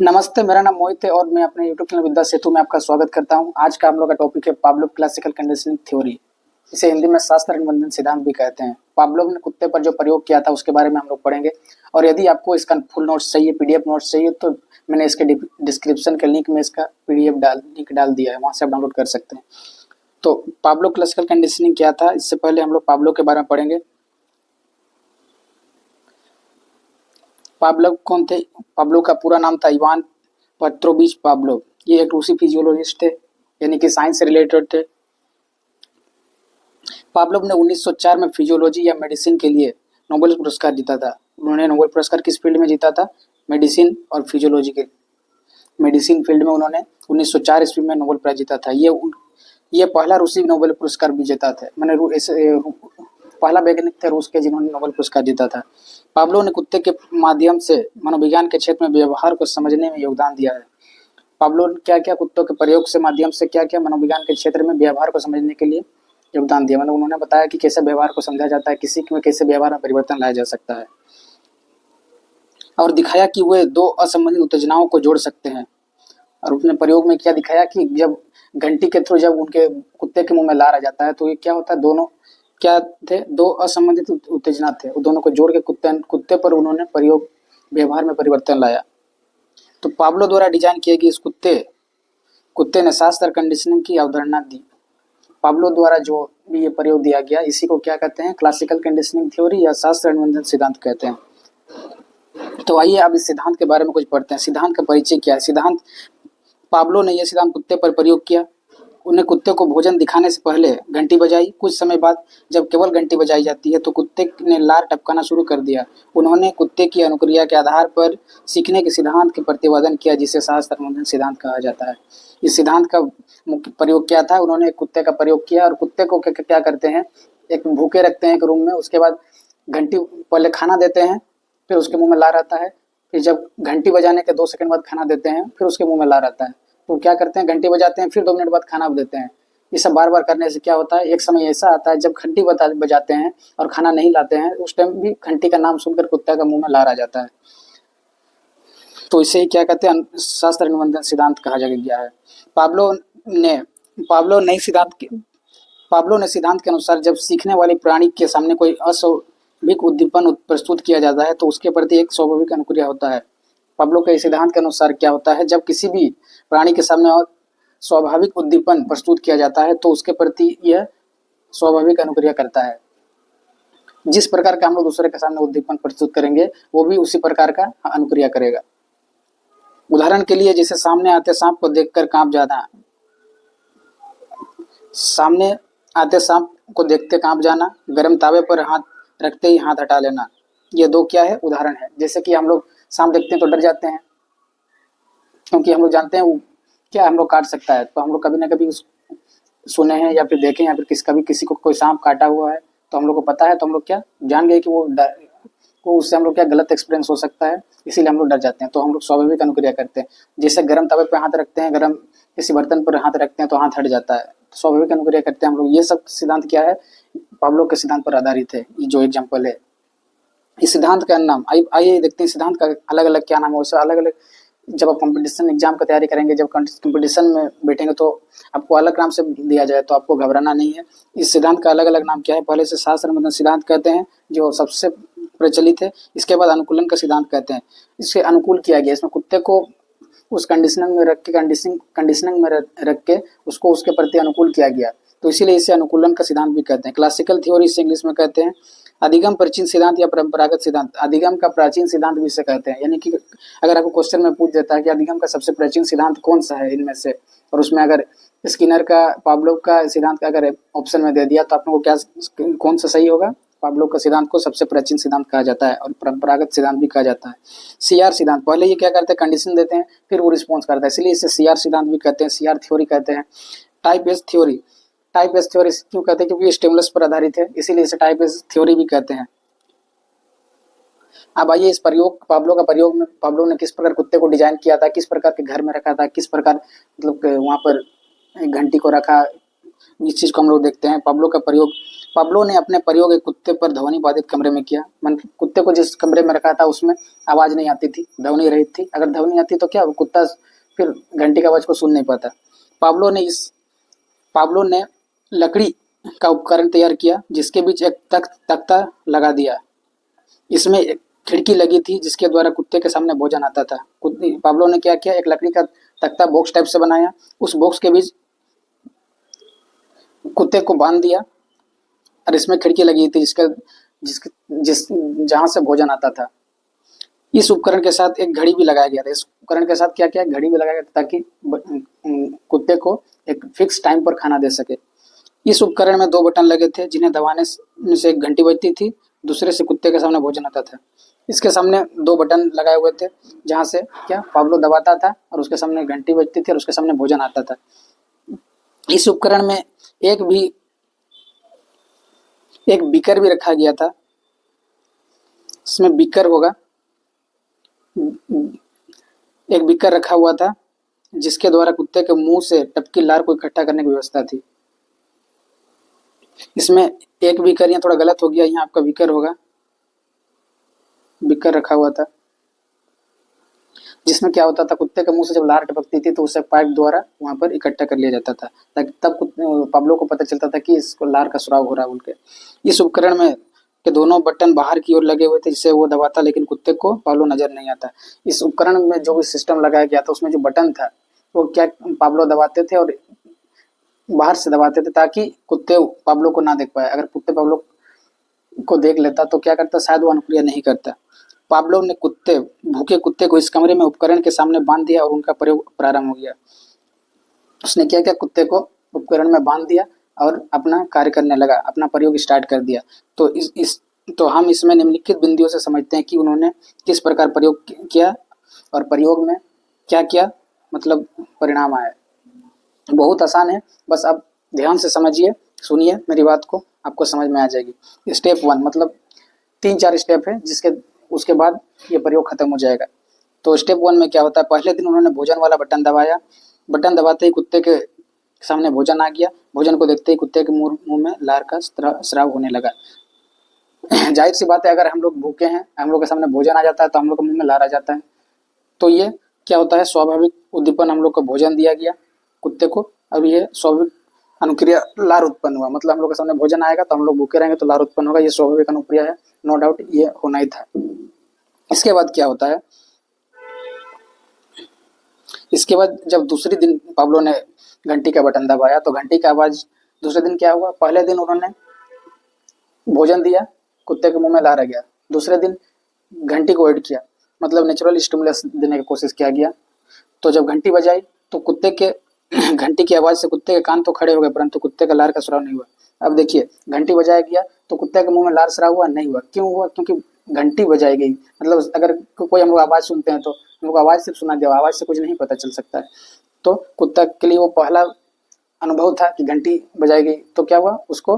नमस्ते, मेरा नाम मोहित है और मैं अपने यूट्यूब चैनल विद्या सेतु में आपका स्वागत करता हूं। आज का हम लोग का टॉपिक है पावलोव क्लासिकल कंडीशनिंग थ्योरी। इसे हिंदी में शास्त्र अनुबंधन सिद्धांत भी कहते हैं। पावलोव ने कुत्ते पर जो प्रयोग किया था उसके बारे में हम लोग पढ़ेंगे। और यदि आपको इसका फुल नोट्स चाहिए, पीडीएफ नोट्स चाहिए, तो मैंने इसके डिस्क्रिप्शन के लिंक में इसका पीडीएफ लिंक डाल दिया है, वहाँ से आप डाउनलोड कर सकते हैं। तो पावलोव क्लासिकल कंडीशनिंग क्या था, इससे पहले हम लोग पावलोव के बारे में पढ़ेंगे। पावलोव कौन थे? पावलोव का पूरा नाम था इवान पेट्रोविच पावलोव। ये एक रूसी फिजियोलॉजिस्ट थे, यानी कि साइंस से रिलेटेड थे। पावलोव ने 1904 में फिजियोलॉजी या मेडिसिन के लिए नोबेल पुरस्कार जीता था। उन्होंने नोबेल पुरस्कार किस फील्ड में जीता था? मेडिसिन और फिजियोलॉजी के मेडिसिन फील्ड में उन्होंने 1904 ईस्वी में नोबेल प्राइज जीता था। ये पहला रूसी नोबेल पुरस्कार विजेता थे, पहला वैज्ञानिक थे रूस के जिन्होंने नोबेल पुरस्कार जीता था। पावलोव ने कुत्ते के माध्यम से मनोविज्ञान के क्षेत्र में व्यवहार को समझने में योगदान दिया है। पावलोव ने क्या क्या कुत्तों के प्रयोग से माध्यम से क्या क्या मनोविज्ञान के क्षेत्र में व्यवहार को समझने के लिए योगदान दिया। मतलब उन्होंने बताया कि कैसे व्यवहार को समझा जाता है, किसी में कैसे व्यवहार में परिवर्तन लाया जा सकता है, और दिखाया कि वे दो असंबंधित उत्तेजनाओं को जोड़ सकते हैं। और उसने प्रयोग में क्या दिखाया कि जब घंटी के थ्रू जब उनके कुत्ते के मुंह में लार आ जाता है तो ये क्या होता है, दोनों क्या थे, दो असंबंधित उत्तेजना थे, वो दोनों को जोड़ के कुत्ते पर उन्होंने प्रयोग व्यवहार में परिवर्तन लाया। तो पावलोव द्वारा डिजाइन किए गए इस कुत्ते ने शास्त्र कंडीशनिंग की अवधारणा दी। पावलोव द्वारा जो भी ये प्रयोग दिया गया, इसी को क्या कहते हैं? क्लासिकल कंडीशनिंग थ्योरी या शास्त्र अनुबंधन सिद्धांत कहते हैं। तो आइए अब इस सिद्धांत के बारे में कुछ पढ़ते हैं। सिद्धांत का परिचय क्या है? पावलोव ने यह सिद्धांत कुत्ते पर प्रयोग किया। उन्हें कुत्ते को भोजन दिखाने से पहले घंटी बजाई। कुछ समय बाद जब केवल घंटी बजाई जाती है तो कुत्ते ने लार टपकाना शुरू कर दिया। उन्होंने कुत्ते की अनुक्रिया के आधार पर सीखने के सिद्धांत के प्रतिपादन किया, जिसे शास्त्र अनुबंधन सिद्धांत कहा जाता है। इस सिद्धांत का मुख्य प्रयोग क्या था? उन्होंने कुत्ते का प्रयोग किया और कुत्ते को क्या करते हैं, एक भूखे रखते हैं एक रूम में। उसके बाद घंटी पहले खाना देते हैं, फिर उसके मुँह में लार आता है। फिर जब घंटी बजाने के 2 सेकंड बाद खाना देते हैं, फिर उसके मुँह में लार आता है। तो क्या करते हैं, घंटी बजाते हैं, फिर 2 मिनट बाद खाना देते हैं। ये सब बार बार करने से क्या होता है, एक समय ऐसा आता है जब घंटी बजाते हैं और खाना नहीं लाते हैं, उस टाइम भी घंटी का नाम सुनकर कुत्ते का मुंह में लार आ जाता है। तो इसे ही क्या कहते हैं, शास्त्र अनुबंधन सिद्धांत कहा गया है। पावलोव ने सिद्धांत के अनुसार जब सीखने वाले प्राणी के सामने कोई अस्वाभाविक उद्दीपन प्रस्तुत किया जाता है तो उसके प्रति एक स्वाभाविक अनुक्रिया होता है। पावलोव के सिद्धांत के अनुसार क्या होता है, जब किसी भी प्राणी के सामने स्वाभाविक उद्दीपन प्रस्तुत किया जाता है तो उसके प्रति यह स्वाभाविक अनुक्रिया करता है। जिस प्रकार का हम लोग दूसरे के सामने उद्दीपन प्रस्तुत करेंगे, वो भी उसी प्रकार का अनुक्रिया करेगा। उदाहरण के लिए, जैसे सामने आते सांप को देखकर कांप जाना, सामने आते सांप को देखते कांप जाना, गर्म तावे पर हाथ रखते ही हाथ हटा लेना, ये दो क्या है, उदाहरण है। जैसे कि हम लोग सांप देखते हैं तो डर जाते हैं, क्योंकि हम लोग जानते हैं वो क्या हम लोग काट सकता है। तो हम लोग कभी ना कभी सुने हैं या फिर देखें, या फिर किसी को कोई सांप काटा हुआ है तो हम लोग को पता है, तो हम लोग क्या जान गए कि वो उससे हम लोग क्या गलत एक्सपीरियंस हो सकता है, इसीलिए हम लोग डर जाते हैं। तो हम लोग स्वाभाविक अनुक्रिया करते हैं। जैसे गर्म तवे पर हाथ रखते हैं, गर्म किसी बर्तन पर हाथ रखते हैं तो हाथ हट जाता है, स्वाभाविक अनुक्रिया करते हैं हम लोग। ये सब सिद्धांत क्या है, पावलोव के सिद्धांत पर आधारित है। ये जो एग्जाम्पल है, इस सिद्धांत का नाम आइए देखते हैं। सिद्धांत का अलग अलग क्या नाम है, उससे अलग अलग जब आप कंपटीशन एग्जाम का तैयारी करेंगे, जब कंपटीशन में बैठेंगे तो आपको अलग नाम से दिया जाए, तो आपको घबराना नहीं है। इस सिद्धांत का अलग अलग नाम क्या है? पहले से शास्त्र अनुबंधन सिद्धांत कहते हैं, जो सबसे प्रचलित है। इसके बाद अनुकूलन का सिद्धांत कहते हैं, इसे अनुकूल किया गया। इसमें कुत्ते को उस कंडीशनिंग में रख के उसको उसके प्रति अनुकूल किया गया, तो इसीलिए इसे अनुकूलन का सिद्धांत भी कहते हैं। क्लासिकल थ्योरी इसे इंग्लिश में कहते हैं। अधिगम प्राचीन सिद्धांत या परंपरागत सिद्धांत, अधिगम का प्राचीन सिद्धांत भी इसे कहते हैं। यानी कि अगर आपको क्वेश्चन में पूछ देता है कि अधिगम का सबसे प्राचीन सिद्धांत कौन सा है इनमें से, और उसमें अगर स्किनर का पावलोव का सिद्धांत का अगर ऑप्शन में दे दिया, तो आप लोगों को क्या कौन सा सही होगा? पावलोव का सिद्धांत को सबसे प्राचीन सिद्धांत कहा जाता है और परंपरागत सिद्धांत भी कहा जाता है। सीआर सिद्धांत, पहले ये क्या करते हैं, कंडीशन देते हैं, फिर वो रिस्पॉन्स करता है, इसलिए इसे सीआर सिद्धांत भी कहते हैं, सीआर थ्योरी कहते हैं। टाइप एस थ्योरी क्यों कहते हैं? क्योंकि स्टिमुलस पर आधारित है, इसीलिए इसे टाइप एस थ्योरी भी कहते हैं। अब आइए इस पावलोव का प्रयोग में पावलोव ने किस प्रकार कुत्ते को डिजाइन किया था, किस प्रकार के घर में रखा था, किस प्रकार मतलब वहाँ पर घंटी को रखा, इस चीज़ को हम लोग देखते हैं। पावलोव का प्रयोग पाब्लो ने अपने प्रयोग एक कुत्ते पर ध्वनि बाधित कमरे में किया। कुत्ते को जिस कमरे में रखा था उसमें आवाज नहीं आती थी, ध्वनि रहित थी। अगर ध्वनि आती तो क्या, वो कुत्ता फिर घंटी की आवाज को सुन नहीं पाता। पाब्लो ने लकड़ी का उपकरण तैयार किया, जिसके बीच एक तख्ता लगा दिया। इसमें एक खिड़की लगी थी जिसके द्वारा कुत्ते के सामने भोजन आता था। पाब्लो ने क्या किया, एक लकड़ी का तख्ता बॉक्स टाइप से बनाया, उस बॉक्स के बीच कुत्ते को बांध दिया और इसमें खिड़की लगी थी जहां से भोजन आता था। इस उपकरण के साथ एक घड़ी भी लगाया गया था। इस उपकरण के साथ क्या क्या घड़ी भी लगाया गया था ताकि कुत्ते को एक फिक्स टाइम पर खाना दे सके। इस उपकरण में 2 बटन लगे थे जिन्हें दबाने से एक घंटी बजती थी, दूसरे से कुत्ते के सामने भोजन आता था। इसके सामने 2 बटन लगाए हुए थे जहां से क्या पाब्लो दबाता था और उसके सामने घंटी बजती थी और उसके सामने भोजन आता था। इस उपकरण में एक बीकर भी रखा गया था। इसमें बीकर होगा, एक बीकर रखा हुआ था जिसके द्वारा कुत्ते के मुंह से टपकी लार को इकट्ठा करने की व्यवस्था थी। इसमें एक बीकर, यहाँ थोड़ा गलत हो गया, यहाँ आपका बीकर होगा, बीकर रखा हुआ था जिसमें क्या होता था, कुत्ते के मुंह से जब लार टपकती थी तो उसे पाइप द्वारा वहां पर इकट्ठा कर लिया जाता था ताकि तब पाब्लो को पता चलता था कि इसको लार का स्राव हो रहा है बोल के। इस उपकरण में के दोनों बटन बाहर की ओर लगे हुए थे जिससे वो दबाता, लेकिन कुत्ते को पाब्लो नजर नहीं आता। इस उपकरण में जो भी सिस्टम लगाया गया था उसमें जो बटन था वो क्या पाब्लो दबाते थे और बाहर से दबाते थे ताकि कुत्ते पाब्लो को ना देख पाए। अगर कुत्ते पाब्लो को देख लेता तो क्या करता, शायद वो अनुक्रिया नहीं करता। पाब्लो ने भूखे कुत्ते को इस कमरे में उपकरण के सामने बांध दिया और उनका प्रयोग प्रारंभ हो गया। उसने क्या किया, कुत्ते को उपकरण में बांध दिया और अपना कार्य करने लगा, अपना प्रयोग स्टार्ट कर दिया। तो हम इसमें निम्नलिखित बिंदुओं से समझते हैं कि उन्होंने किस प्रकार प्रयोग किया और प्रयोग में क्या क्या मतलब परिणाम आए। बहुत आसान है, बस आप ध्यान से समझिए, सुनिए मेरी बात को, आपको समझ में आ जाएगी। स्टेप 1 मतलब 3-4 स्टेप है उसके बाद ये प्रयोग खत्म हो जाएगा। तो स्टेप 1 में क्या होता है, पहले दिन उन्होंने भोजन वाला बटन दबाया। बटन दबाते ही कुत्ते के सामने भोजन आ गया। भोजन को देखते ही कुत्ते के मुंह में लार का स्राव होने लगा। जाहिर सी बात है, अगर हम लोग भूखे हैं, हम लोग के सामने भोजन आ जाता है तो हम लोग के मुंह में लार आ जाता है। तो ये क्या होता है, स्वाभाविक उद्दीपन, हम लोग को भोजन दिया गया कुत्ते को, अब ये स्वाभाविक अनुक्रिया लार उत्पन्न हुआ। मतलब हम लोग के सामने भोजन आएगा तो हम लोग भूखे रहेंगे तो लार उत्पन्न होगा, ये स्वाभाविक अनुक्रिया है, नो डाउट ये होना ही था। इसके बाद क्या होता है, इसके बाद जब दूसरे दिन पाब्लो ने घंटी का बटन दबाया तो घंटी का आवाज, दूसरे दिन क्या हुआ, पहले दिन उन्होंने भोजन दिया, कुत्ते के मुंह में लार आ गया। दूसरे दिन घंटी को ऐड किया, मतलब नेचुरल स्टिमुलस देने की कोशिश किया गया। तो जब घंटी बजाई तो कुत्ते के घंटी की आवाज से कुत्ते के कान तो खड़े हो गए, परंतु कुत्ते का लार का स्राव नहीं हुआ। अब देखिए, घंटी बजाया गया तो कुत्ते के मुंह में लार स्राव हुआ नहीं हुआ। क्यों हुआ, क्योंकि घंटी बजाई गई। मतलब अगर कोई हम लोग आवाज सुनते हैं तो हम लोग आवाज सिर्फ सुना दिया, आवाज से कुछ नहीं पता चल सकता है। तो कुत्ता के लिए वो पहला अनुभव था कि घंटी बजाई गई, तो क्या हुआ, उसको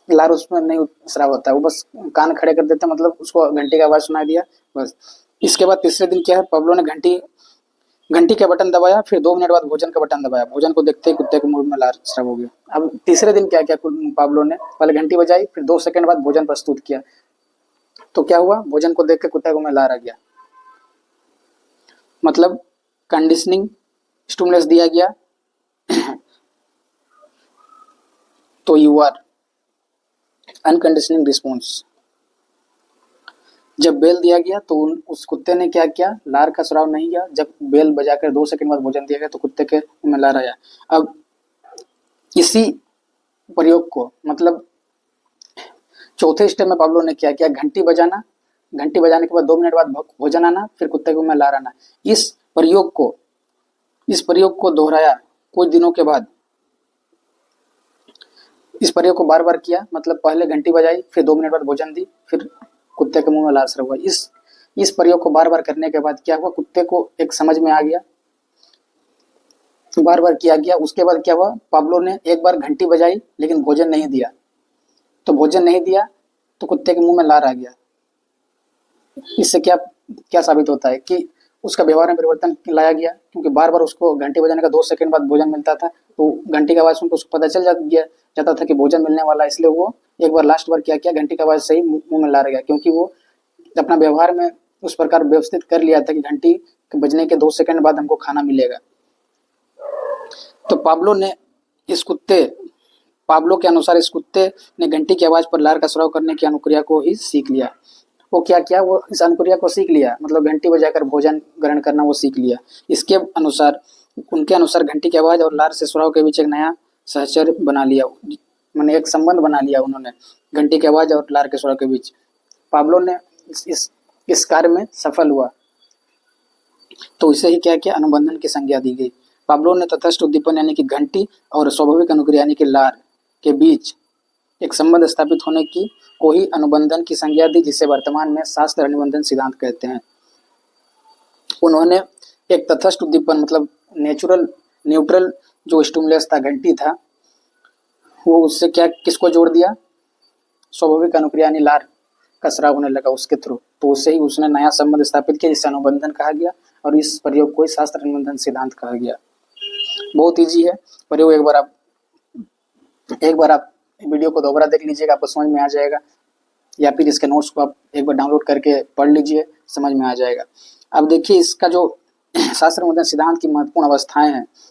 लार उसमें नहीं स्राव होता है, वो बस कान खड़े कर देते, मतलब उसको घंटी का आवाज सुना दिया बस। इसके बाद तीसरे दिन क्या है, पाब्लो ने घंटी का बटन दबाया, फिर 2 मिनट बाद भोजन का बटन दबाया। भोजन को देखते ही कुत्ते के मुंह में लार स्राव हो गया। अब तीसरे दिन क्या किया पाब्लो ने, पहले घंटी बजाई, फिर 2 सेकंड बाद भोजन प्रस्तुत किया। तो क्या हुआ, भोजन को देख के कुत्ते को मुंह में लार आ गया, मतलब कंडीशनिंग स्टिमुलस दिया गया। तो यू आर अनकंडीशनिंग रिस्पॉन्स। जब बेल दिया गया तो उस कुत्ते ने क्या किया, लार का स्राव नहीं किया। जब बेल बजाकर 2 सेकंड बाद भोजन दिया गया तो कुत्ते के मुंह में लार आया। अब इसी प्रयोग को, मतलब चौथे स्टेप में पाब्लो ने क्या किया, घंटी बजाने के बाद 2 मिनट बाद भोजन आना, फिर कुत्ते के मुंह में लार आना। इस प्रयोग को दोहराया कुछ दिनों के बाद। इस प्रयोग को बार बार किया, मतलब पहले घंटी बजाई, फिर 2 मिनट बाद भोजन दी, फिर कुत्ते के मुंह में लार स्राव हुआ। इस प्रयोग को बार बार करने के बाद क्या हुआ, कुत्ते को एक समझ में आ गया, बार बार किया गया। उसके बाद क्या हुआ, पाब्लो ने एक बार घंटी बजाई लेकिन भोजन नहीं दिया, तो कुत्ते के मुंह में लार आ गया। इससे क्या साबित होता है कि उसका व्यवहार में परिवर्तन लाया गया, क्योंकि बार बार उसको घंटी बजाने का 2 सेकंड बाद भोजन मिलता था, तो घंटी की आवाज सुनकर उसको पता चल गया जाता था कि भोजन मिलने वाला, इसलिए वो एक बार लास्ट बार क्या किया, घंटी की आवाज़ से ही मुँह में ला गया, क्योंकि वो अपना व्यवहार में उस प्रकार व्यवस्थित कर लिया था कि घंटी बजने के 2 सेकंड बाद हमको खाना मिलेगा। तो पाब्लो के अनुसार इस कुत्ते ने घंटी की आवाज़ पर लार का स्राव करने की अनुक्रिया को ही सीख लिया। वो क्या किया, वो इस अनुक्रिया को सीख लिया, मतलब घंटी बजाकर भोजन ग्रहण करना वो सीख लिया। उनके अनुसार घंटी की आवाज़ और लार से स्राव के बीच एक नया सहचर्य बना लिया, मैंने एक संबंध बना लिया उन्होंने घंटी की आवाज़ और लार के स्राव के बीच। पाब्लो ने इस कार्य में सफल हुआ, तो इसे ही क्या किया, अनुबंधन की संज्ञा दी गई। पाब्लो ने तटस्थ उद्दीपन यानी कि घंटी और स्वाभाविक अनुक्रिया यानी कि लार के बीच एक संबंध स्थापित होने की को ही अनुबंधन की संज्ञा दी, जिसे वर्तमान में शास्त्र अनुबंधन सिद्धांत कहते हैं। उन्होंने एक तटस्थ उद्दीपन मतलब न्यूट्रल जो स्टिमुलस था, घंटी था, वो उससे क्या किसको जोड़ दिया, स्वाभाविक अनुक्रिया यानी लार का स्राव होने लगा उसके थ्रू, तो उससे ही उसने नया संबंध स्थापित किया जिसे अनुबंधन कहा गया, और इस प्रयोग को शास्त्र अनुबंधन सिद्धांत कहा गया। बहुत ईजी है प्रयोग, एक बार आप वीडियो को दोबारा देख लीजिएगा, आपको समझ में आ जाएगा, या फिर इसके नोट्स को आप एक बार डाउनलोड करके पढ़ लीजिए, समझ में आ जाएगा। अब देखिए इसका जो शास्त्र अनुबंधन सिद्धांत की महत्वपूर्ण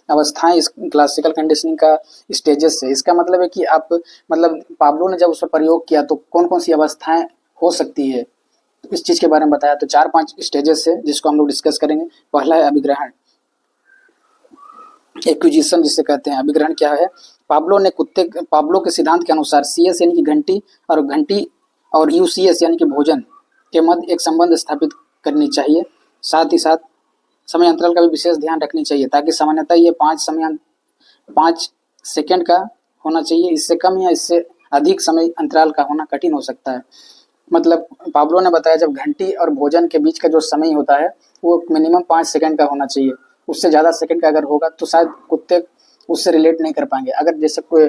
अवस्थाएं इस क्लासिकल कंडीशनिंग का स्टेजेस है। इसका मतलब है कि आप मतलब पाब्लो ने जब उस पर प्रयोग किया तो कौन कौन सी अवस्थाएं हो सकती है, तो इस चीज़ के बारे में बताया। तो 4-5 स्टेजेस है जिसको हम लोग डिस्कस करेंगे। पहला है अभिग्रहण, एक्विजिशन जिसे कहते हैं। अभिग्रहण क्या है, पाब्लो के सिद्धांत के अनुसार CS यानी कि घंटी और UCS यानी कि भोजन के मध्य एक संबंध स्थापित करनी चाहिए। साथ ही साथ समय अंतराल का भी विशेष ध्यान रखनी चाहिए, ताकि सामान्यतः ये 5 सेकंड का होना चाहिए, इससे कम या इससे अधिक समय अंतराल का होना कठिन हो सकता है। मतलब पाब्लो ने बताया जब घंटी और भोजन के बीच का जो समय होता है वो मिनिमम 5 सेकंड का होना चाहिए। उससे ज़्यादा सेकंड का अगर होगा तो शायद कुत्ते उससे रिलेट नहीं कर पाएंगे। अगर जैसे कोई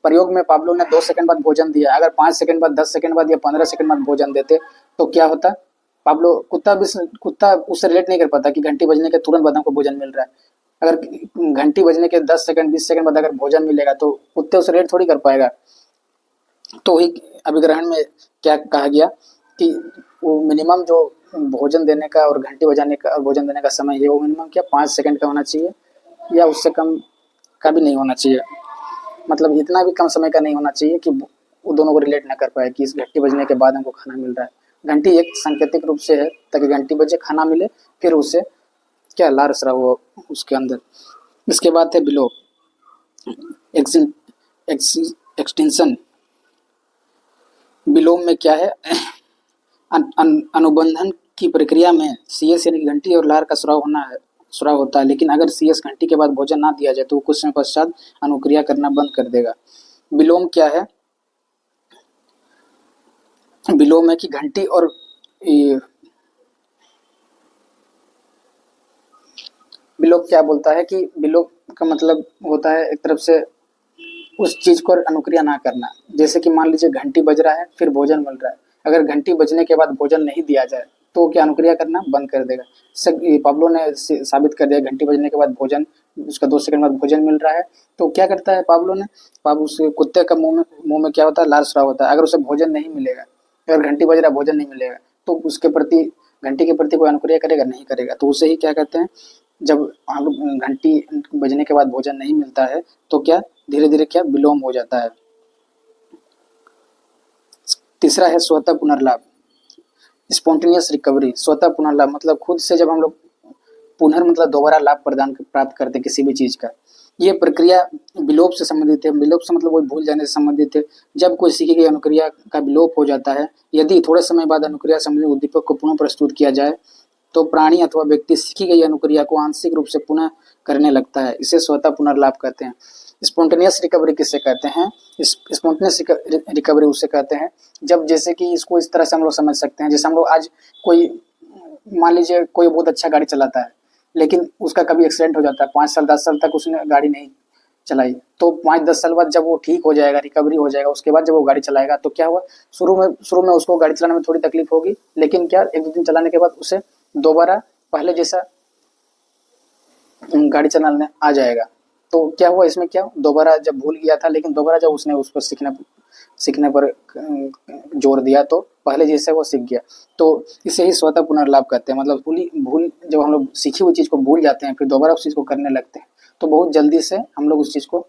प्रयोग में पाब्लो ने 2 सेकंड बाद भोजन दिया, अगर 5 सेकंड बाद, 10 सेकंड बाद या 15 सेकंड बाद भोजन देते तो क्या होता, कुत्ता उससे रिलेट नहीं कर पाता कि घंटी बजने के तुरंत बाद हमको भोजन मिल रहा है। अगर घंटी बजने के 10 सेकंड 20 सेकंड बाद अगर भोजन मिलेगा तो कुत्ते उससे रिलेट थोड़ी कर पाएगा। तो ही अभिग्रहण में क्या कहा गया कि वो मिनिमम जो भोजन देने का और घंटी बजाने का और भोजन देने का समय है वो मिनिमम क्या 5 सेकंड का होना चाहिए, या उससे कम का भी नहीं होना चाहिए। मतलब इतना भी कम समय का नहीं होना चाहिए कि वो दोनों को रिलेट ना कर पाए कि इस घंटी बजने के बाद हमको खाना मिल रहा है। घंटी एक सांकेतिक रूप से है ताकि घंटी बजे खाना मिले, फिर उसे क्या लार स्राव हो उसके अंदर। इसके बाद है बिलोप, एक्सटेंशन। विलोम में क्या है, अनुबंधन की प्रक्रिया में CS यानी घंटी और लार का स्राव होता है, लेकिन अगर CS घंटी के बाद भोजन ना दिया जाए तो वो कुछ समय पश्चात अनुक्रिया करना बंद कर देगा। विलोम क्या है, विलोम है कि घंटी और विलोप क्या बोलता है कि विलोप का मतलब होता है एक तरफ से उस चीज को अनुक्रिया ना करना। जैसे कि मान लीजिए घंटी बज रहा है फिर भोजन मिल रहा है, अगर घंटी बजने के बाद भोजन नहीं दिया जाए तो क्या अनुक्रिया करना बंद कर देगा। पाब्लो ने साबित कर दिया घंटी बजने के बाद भोजन, उसका 2 सेकंड बाद भोजन मिल रहा है तो क्या करता है पाब्लो ने, उस कुत्ते का मुंह में क्या होता है, लाल स्राव होता है। अगर उसे भोजन नहीं मिलेगा, अगर घंटी बज रहा है भोजन नहीं मिलेगा तो उसके प्रति घंटी के प्रति कोई अनुक्रिया करेगा नहीं करेगा। तो उसे ही क्या कहते हैं, जब घंटी बजने के बाद भोजन नहीं मिलता है तो क्या धीरे धीरे क्या विलोम हो जाता है। तीसरा है स्वतः पुनर्लाभ, स्पॉन्टेनियस रिकवरी। स्वतः पुनर्लाभ मतलब खुद से जब हम लोग मतलब दोबारा लाभ प्राप्त करते हैं किसी भी चीज का, ये प्रक्रिया विलोप से संबंधित है। विलोप से मतलब वही भूल जाने से संबंधित है। जब कोई सीखी गई अनुक्रिया का विलोप हो जाता है, यदि थोड़े समय बाद अनुक्रिया संबंधी उद्दीपक को पुनः प्रस्तुत किया जाए तो प्राणी अथवा व्यक्ति सीखी गई अनुक्रिया को आंशिक रूप से पुनः करने लगता है। इसे स्वतः पुनर्लाभ कहते हैं। स्पॉन्टेनियस रिकवरी किसे कहते हैं, स्पॉन्टेनियस रिकवरी उसे कहते हैं जब, जैसे कि इसको इस तरह से हम लोग समझ सकते हैं, जैसे हम लोग आज कोई मान लीजिए कोई बहुत अच्छा गाड़ी चलाता है लेकिन उसका कभी एक्सीडेंट हो जाता है, 5 साल 10 साल तक उसने गाड़ी नहीं चलाई, तो 5-10 साल बाद जब वो ठीक हो जाएगा, रिकवरी हो जाएगा, उसके बाद जब वो गाड़ी चलाएगा तो क्या हुआ, शुरू में उसको गाड़ी चलाने में थोड़ी तकलीफ होगी, लेकिन क्या 1-2 दिन चलाने के बाद उसे दोबारा पहले जैसा गाड़ी चलाने आ जाएगा। तो क्या हुआ इसमें, क्या दोबारा जब भूल गया था, लेकिन दोबारा जब उसने उस पर सीखने पर जोर दिया तो पहले जैसे वो सीख गया। तो इसे ही स्वतः पुनर्लाभ कहते हैं। मतलब भूल जब हम लोग सीखी हुई चीज़ को भूल जाते हैं फिर दोबारा उस चीज़ को करने लगते हैं तो बहुत जल्दी से हम लोग उस चीज़ को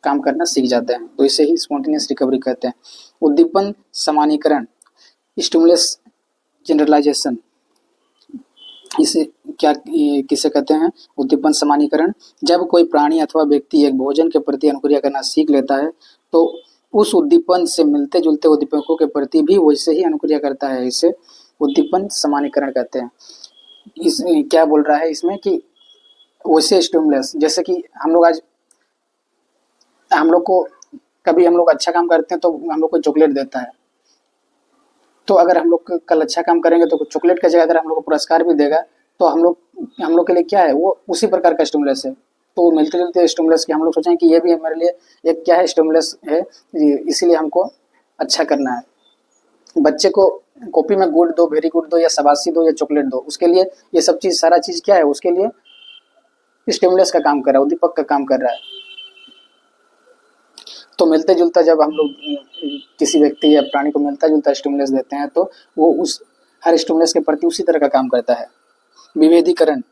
काम करना सीख जाते हैं। तो इसे ही स्पॉन्टेनियस रिकवरी कहते हैं। उद्दीपन सामान्यीकरण, स्टिमुलस जनरलाइजेशन, इसे क्या किसे कहते हैं? उद्दीपन सामान्यीकरण। जब कोई प्राणी अथवा व्यक्ति एक भोजन के प्रति अनुक्रिया करना सीख लेता है तो उस उद्दीपन से मिलते जुलते उद्दीपकों के प्रति भी वैसे ही अनुक्रिया करता है। इसे उद्दीपन सामान्यीकरण कहते हैं। इस क्या बोल रहा है इसमें कि वैसे स्टिमुलस, जैसे कि हम लोग को कभी हम लोग अच्छा काम करते हैं तो हम लोग को चॉकलेट देता है। तो अगर हम लोग कल अच्छा काम करेंगे तो चॉकलेट की जगह अगर हम लोग को पुरस्कार भी देगा तो हम लोग के लिए क्या है, वो उसी प्रकार का स्टिमुलस है। तो मिलते जुलते स्टिमुलस की हम लोग सोचें कि ये भी हमारे लिए एक क्या है, स्टिमुलस है, इसीलिए हमको अच्छा करना है। बच्चे को कॉपी में गुड दो, वेरी गुड दो, या शाबाशी दो, या चॉकलेट दो, उसके लिए ये सब चीज़, सारा चीज़ क्या है, उसके लिए स्टिमुलस का काम कर रहा है, उद्दीपक का काम कर रहा है। तो मिलते जुलता जब हम लोग किसी व्यक्ति या प्राणी को मिलता जुलता स्टिमुलस देते हैं तो वो उस हर स्टिमुलस के प्रति उसी तरह का काम करता है। विभेदीकरण,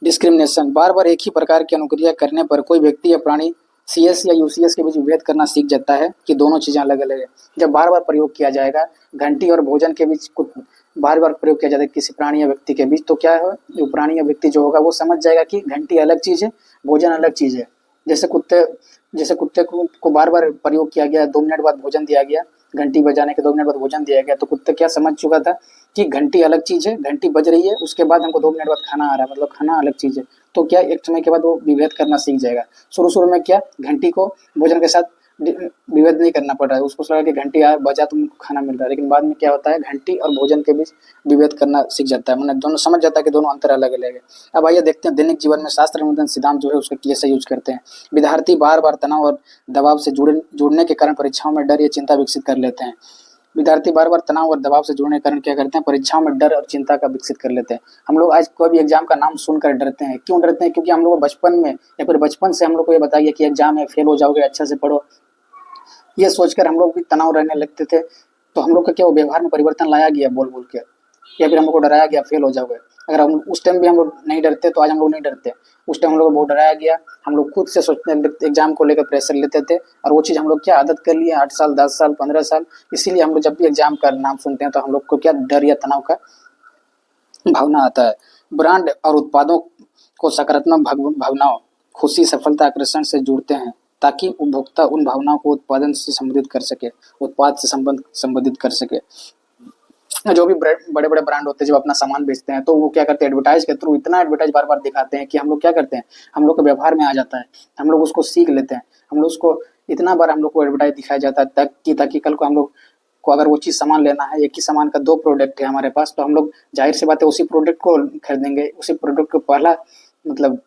डिस्क्रिमिनेशन, बार बार एक ही प्रकार की अनुक्रिया करने पर कोई व्यक्ति या प्राणी सीएस या यूसीएस के बीच विभेद करना सीख जाता है कि दोनों चीज़ें अलग अलग है। जब बार बार प्रयोग किया जाएगा, घंटी और भोजन के बीच कुछ बार बार प्रयोग किया जाता है किसी प्राणी या व्यक्ति के बीच, तो क्या है, जो प्राणी या व्यक्ति जो होगा वो समझ जाएगा कि घंटी अलग चीज़ है, भोजन अलग चीज़ है। जैसे कुत्ते को बार बार प्रयोग किया गया, 2 मिनट बाद भोजन दिया गया, घंटी बजाने के 2 मिनट बाद भोजन दिया गया, तो कुत्ता क्या समझ चुका था कि घंटी अलग चीज़ है, घंटी बज रही है, उसके बाद हमको 2 मिनट बाद खाना आ रहा है, मतलब खाना अलग चीज़ है। तो क्या एक समय के बाद वो विभेद करना सीख जाएगा। शुरू शुरू में क्या, घंटी को भोजन के साथ विभेद नहीं करना पड़ रहा है, उसको लगा कि घंटी बजा तो उनको खाना मिल रहा है, लेकिन बाद में क्या होता है, घंटी और भोजन के बीच विभेद करना सीख जाता है, मतलब दोनों समझ जाता है कि दोनों अंतर अलग अलग है। अब आइए देखते हैं दैनिक जीवन में शास्त्र निबंधन सिद्धांत जो है उसका कैसे यूज करते हैं। विद्यार्थी बार बार तनाव और दबाव से जुड़ने के कारण परीक्षाओं में डर या चिंता विकसित कर लेते हैं। विद्यार्थी बार बार तनाव और दबाव से जुड़ने के कारण क्या करते हैं, परीक्षाओं में डर और चिंता का विकसित कर लेते हैं। हम लोग आज कोई भी एग्जाम का नाम सुनकर डरते हैं। क्यों डरते हैं? क्योंकि हम लोग बचपन में या फिर बचपन से हम लोग को ये बताया गया कि एग्जाम है, फेल हो जाओगे, अच्छा से पढ़ो, ये सोचकर हम लोग भी तनाव रहने लगते थे। तो हम लोग का क्या, वो व्यवहार में परिवर्तन लाया गया बोल बोल के, या फिर हम लोग को डराया गया फेल हो जाओगे। अगर हम उस टाइम भी हम लोग नहीं डरते तो आज हम लोग नहीं डरते। उस टाइम हम लोग को बहुत डराया गया, हम लोग खुद से सोचने लगते, एग्जाम को लेकर प्रेशर लेते थे, और वो चीज़ हम लोग क्या आदत कर लिए 8 साल, 10 साल, 15 साल। इसीलिए हम लोग जब भी एग्जाम का नाम सुनते हैं तो हम लोग को क्या, डर या तनाव का भावना आता है। ब्रांड और उत्पादों को सकारात्मक भावनाओं, खुशी, सफलता, आकर्षण से जुड़ते हैं ताकि उपभोक्ता उन भावनाओं को उत्पाद से संबंधित कर सके। जो भी बड़े बड़े ब्रांड होते हैं जब अपना सामान बेचते हैं तो वो क्या करते हैं, एडवर्टाइज के थ्रू इतना एडवर्टाइज बार बार दिखाते हैं कि हम लोग क्या करते हैं, हम लोग के व्यवहार में आ जाता है, हम लोग उसको सीख लेते हैं। हम लोग उसको इतना बार हम लोग को एडवर्टाइज दिखाया जाता है ताकि कल को हम लोग को अगर वो चीज़ सामान लेना है, एक ही सामान का 2 प्रोडक्ट है हमारे पास, तो हम लोग जाहिर सी बात है उसी प्रोडक्ट को खरीदेंगे, उसी प्रोडक्ट को पहला मतलब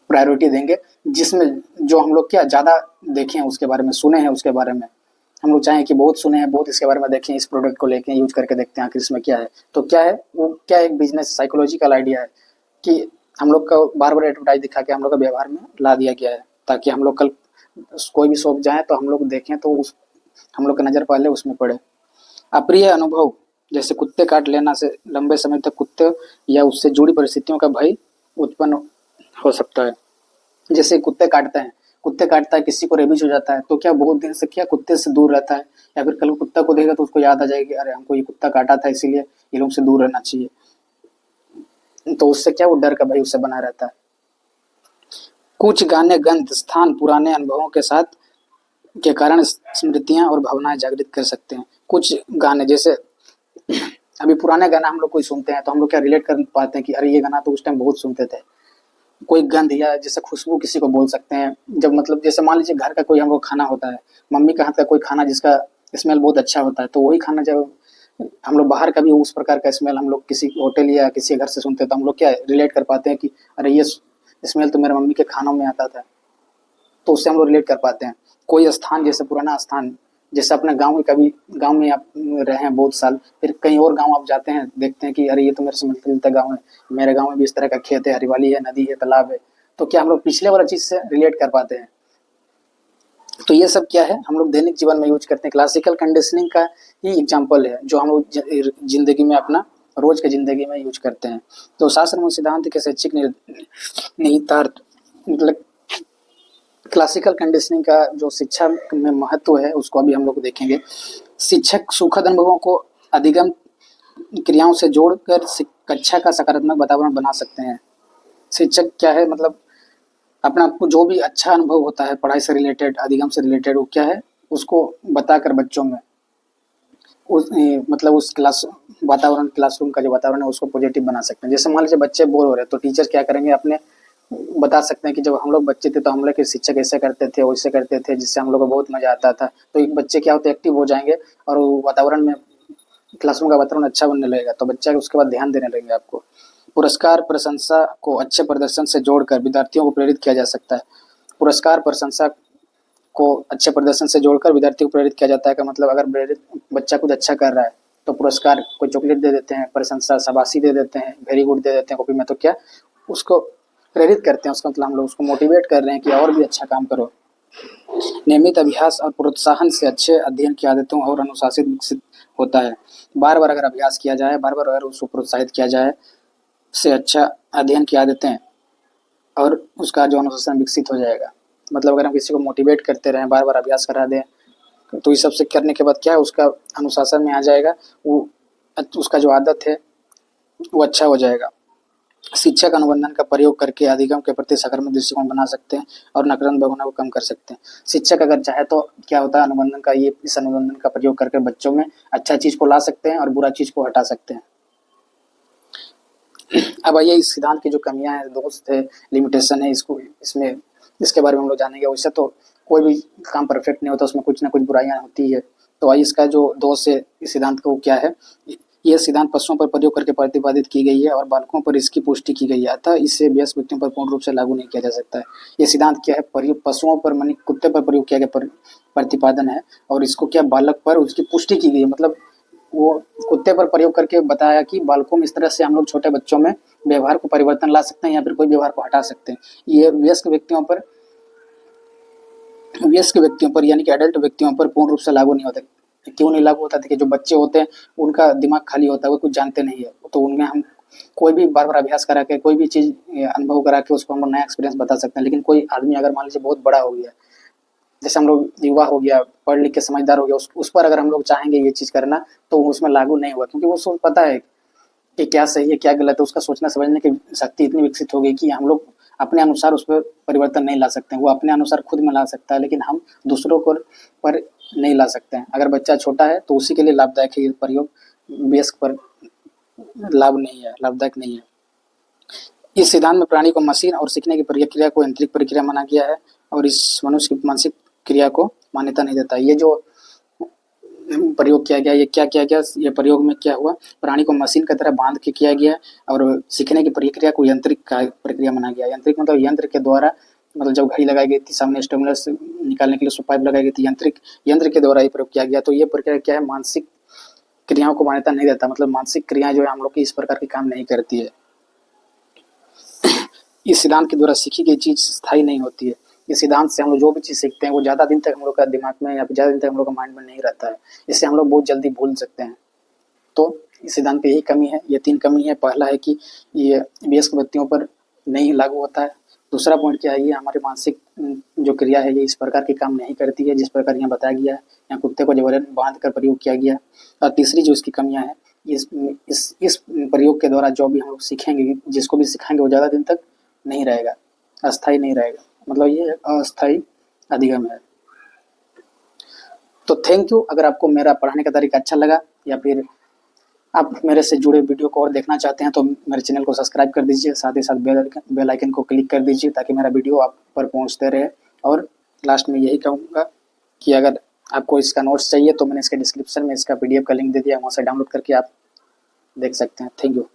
प्रायोरिटी देंगे, जिसमें जो हम लोग क्या ज़्यादा देखे हैं, उसके बारे में सुने हैं, उसके बारे में हम लोग चाहें कि बहुत सुने हैं, बहुत इसके बारे में देखें, इस प्रोडक्ट को लेके यूज करके देखते हैं आखिर इसमें क्या है। तो क्या है वो, क्या एक बिजनेस साइकोलॉजिकल आइडिया है कि हम लोग का बार बार एडवर्टाइज दिखा के हम लोग का व्यवहार में ला दिया गया है, ताकि हम लोग कल कोई भी शॉप जाए तो हम लोग देखें तो हम लोग की नज़र पहले उसमें पड़े। अप्रिय अनुभव, जैसे कुत्ते काट लेना से लंबे समय तक कुत्ते या उससे जुड़ी परिस्थितियों का भय उत्पन्न हो सकता है। जैसे कुत्ते काटता है, किसी को रेबीज हो जाता है, तो क्या बहुत दिन से क्या कुत्ते से दूर रहता है, या फिर कल कुत्ता को देखेगा तो उसको याद आ जाएगी, अरे हमको ये कुत्ता काटा था, इसीलिए ये लोग से दूर रहना चाहिए। तो उससे क्या, वो डर का भय उससे बना रहता है। कुछ गाने गंध, स्थान, पुराने अनुभवों के साथ के कारण स्मृतियां और भावनाएं जागृत कर सकते हैं। कुछ गाने, जैसे अभी पुराने गाना हम लोग कोई सुनते हैं तो हम लोग क्या रिलेट कर पाते हैं कि अरे ये गाना तो उस टाइम बहुत सुनते थे। कोई गंध या जैसे खुशबू किसी को बोल सकते हैं, जब मतलब जैसे मान लीजिए घर का कोई हम लोग खाना होता है, मम्मी के हाथ का कोई खाना जिसका स्मेल बहुत अच्छा होता है, तो वही खाना जब हम लोग बाहर का भी उस प्रकार का स्मेल हम लोग किसी होटल या किसी घर से सुनते हैं तो हम लोग क्या रिलेट कर पाते हैं कि अरे ये स्मेल तो मेरे मम्मी के खानों में आता था, तो उससे हम लोग रिलेट कर पाते हैं। कोई स्थान, जैसे पुराना स्थान, जैसे अपने गाँव में, कभी गाँव में आप रहे हैं बहुत साल, फिर कहीं और गाँव आप जाते हैं, देखते हैं कि अरे ये तो मेरे से मिलता जुलता गाँव है, मेरे गाँव में भी इस तरह का खेत है, हरियाली है, नदी है, तालाब है, तो क्या हम लोग पिछले वाला चीज़ से रिलेट कर पाते हैं। तो ये सब क्या है, हम लोग दैनिक जीवन में यूज करते हैं। क्लासिकल कंडीशनिंग का ही एग्जाम्पल है जो हम लोग जिंदगी में अपना रोज के जिंदगी में यूज करते हैं। तो शास्त्र मूल सिद्धांत के शैक्षिक निहितार्थ मतलब क्लासिकल कंडीशनिंग का जो शिक्षा में महत्व है उसको अभी हम लोग देखेंगे। शिक्षक सुखद अनुभवों को अधिगम क्रियाओं से जोड़कर कक्षा का सकारात्मक वातावरण बना सकते हैं। शिक्षक क्या है, मतलब अपना जो भी अच्छा अनुभव होता है पढ़ाई से रिलेटेड, अधिगम से रिलेटेड, वो क्या है उसको बताकर बच्चों में मतलब उस क्लासरूम का जो वातावरण है उसको पॉजिटिव बना सकते हैं। जैसे मान लीजिए बच्चे बोर हो रहे हैं तो टीचर क्या करेंगे, अपने बता सकते हैं कि जब हम लोग बच्चे थे तो हम लोग के शिक्षक ऐसे करते थे वैसे करते थे जिससे हम लोग को बहुत मजा आता था। तो एक बच्चे क्या होते हैं, एक्टिव हो जाएंगे और वो वातावरण में क्लासरूम का वातावरण अच्छा बनने लगेगा तो बच्चा उसके बाद ध्यान देने लगेगा आपको। पुरस्कार प्रशंसा को अच्छे प्रदर्शन से जोड़कर विद्यार्थियों को प्रेरित किया जा सकता है। पुरस्कार प्रशंसा को अच्छे प्रदर्शन से जोड़कर विद्यार्थी को प्रेरित किया जाता है। का मतलब अगर बच्चा कुछ अच्छा कर रहा है तो पुरस्कार, कोई चॉकलेट दे देते हैं, प्रशंसा शाबाशी दे देते हैं, वेरी गुड दे देते हैं कॉपी में, तो क्या उसको प्रेरित करते हैं। उसका मतलब हम लोग उसको मोटिवेट कर रहे हैं कि और भी अच्छा काम करो। नियमित अभ्यास और प्रोत्साहन से अच्छे अध्ययन की आदतों और अनुशासित विकसित होता है। बार बार अगर अभ्यास किया जाए, बार बार अगर उसको प्रोत्साहित किया जाए से अच्छा अध्ययन की आदतें और उसका जो अनुशासन विकसित हो जाएगा। मतलब अगर हम किसी को मोटिवेट करते रहें, बार बार अभ्यास करा दें तो इस सबसे करने के बाद क्या है उसका अनुशासन में आ जाएगा, वो उसका जो आदत है वो अच्छा हो जाएगा। शिक्षक अनुबंधन का प्रयोग करके अधिगम के प्रति सकारात्मक दृष्टिकोण बना सकते हैं और नकारात्मक भावना को कम कर सकते हैं। शिक्षक अगर चाहे तो क्या होता है, अनुबंधन का इस अनुबंधन का प्रयोग करके बच्चों में अच्छा चीज को ला सकते हैं और बुरा चीज को हटा सकते हैं। अब आइए इस सिद्धांत की जो कमियां हैं, दोष है, लिमिटेशन है, इसके बारे में हम लोग जानेंगे। वैसे तो कोई भी काम परफेक्ट नहीं होता, उसमें कुछ ना कुछ बुराइयां होती है। तो आइए इसका जो दोष है इस सिद्धांत को क्या है। यह सिद्धांत पशुओं पर प्रयोग करके प्रतिपादित की गई है और बालकों पर इसकी पुष्टि की गई है, अतः इसे वयस्क व्यक्तियों पर पूर्ण रूप से लागू नहीं किया जा सकता है। यह सिद्धांत क्या है, पशुओं पर मानी कुत्ते पर प्रयोग किया गया प्रतिपादन है और इसको क्या बालक पर उसकी पुष्टि की गई है। मतलब वो कुत्ते पर प्रयोग करके बताया कि बालकों में इस तरह से हम लोग छोटे बच्चों में व्यवहार को परिवर्तन ला सकते हैं या फिर कोई व्यवहार को हटा सकते हैं। ये वयस्क व्यक्तियों पर यानी कि एडल्ट व्यक्तियों पर पूर्ण रूप से लागू नहीं होता। क्यों नहीं लागू होता? देखिए, जो बच्चे होते हैं उनका दिमाग खाली होता है, वो कुछ जानते नहीं है, तो उनमें हम कोई भी बार बार अभ्यास करा के कोई भी चीज़ अनुभव करा के उसको हम नया एक्सपीरियंस बता सकते हैं। लेकिन कोई आदमी अगर मान लीजिए बहुत बड़ा हो गया, जैसे हम लोग युवा हो गया, पढ़ लिख के समझदार हो गया, उस पर अगर हम लोग चाहेंगे ये चीज़ करना तो उसमें लागू नहीं हुआ, क्योंकि वो पता है कि क्या सही है क्या गलत है। उसका सोचना समझने की शक्ति इतनी विकसित हो गई कि हम लोग अपने अनुसार उस पर परिवर्तन नहीं ला सकते हैं। वो अपने अनुसार खुद में ला सकता है, लेकिन हम दूसरों को पर नहीं ला सकते हैं। अगर बच्चा छोटा है तो उसी के लिए लाभदायक है ये प्रयोग, वयस्क पर लाभदायक नहीं है। इस सिद्धांत में प्राणी को मशीन और सीखने की प्रक्रिया को यांत्रिक प्रक्रिया माना गया है और इस मनुष्य की मानसिक क्रिया को मान्यता नहीं देता। ये जो प्रयोग किया गया, ये क्या किया गया, ये प्रयोग में क्या हुआ, प्राणी को मशीन की तरह बांध के किया गया और सीखने की प्रक्रिया को यांत्रिक प्रक्रिया माना गया। यांत्रिक मतलब यंत्र के द्वारा, मतलब जब घड़ी लगाई गई थी सामने स्टिमुलस निकालने के लिए पाइप लगाई गई थी, यंत्र के द्वारा ही प्रयोग किया गया। तो ये प्रक्रिया क्या है, मानसिक क्रियाओं को मान्यता नहीं देता। मतलब मानसिक क्रियाएं जो है हम लोग की इस प्रकार की काम नहीं करती है। इस सिद्धांत के द्वारा सीखी गई चीज स्थायी नहीं होती है। इस सिद्धांत से हम लोग जो भी चीज़ सीखते हैं वो ज़्यादा दिन तक हम लोग का दिमाग में या फिर ज़्यादा दिन तक हम लोग का माइंड में नहीं रहता है। इससे हम लोग बहुत जल्दी भूल सकते हैं। तो इस सिद्धांत की यही कमी है, ये 3 कमी है। पहला है कि ये वयस्क व्यक्तियों पर नहीं लागू होता है। दूसरा पॉइंट क्या है, ये हमारे मानसिक जो क्रिया है ये इस प्रकार के काम नहीं करती है जिस प्रकार यहाँ बताया गया है, यहाँ कुत्ते को जबरन बांध कर प्रयोग किया गया। और तीसरी जो इसकी कमियाँ हैं, इस प्रयोग के द्वारा जो भी हम लोग सीखेंगे, जिसको भी सिखाएंगे वो ज़्यादा दिन तक नहीं रहेगा, अस्थायी नहीं रहेगा। मतलब ये अस्थायी अधिगम है। तो थैंक यू। अगर आपको मेरा पढ़ाने का तरीका अच्छा लगा या फिर आप मेरे से जुड़े वीडियो को और देखना चाहते हैं तो मेरे चैनल को सब्सक्राइब कर दीजिए, साथ ही साथ बेल आइकन को क्लिक कर दीजिए ताकि मेरा वीडियो आप पर पहुंचते रहे। और लास्ट में यही कहूँगा कि अगर आपको इसका नोट्स चाहिए तो मैंने इसके डिस्क्रिप्शन में इसका PDF का लिंक दे दिया, वहाँ से डाउनलोड करके आप देख सकते हैं। Thank you.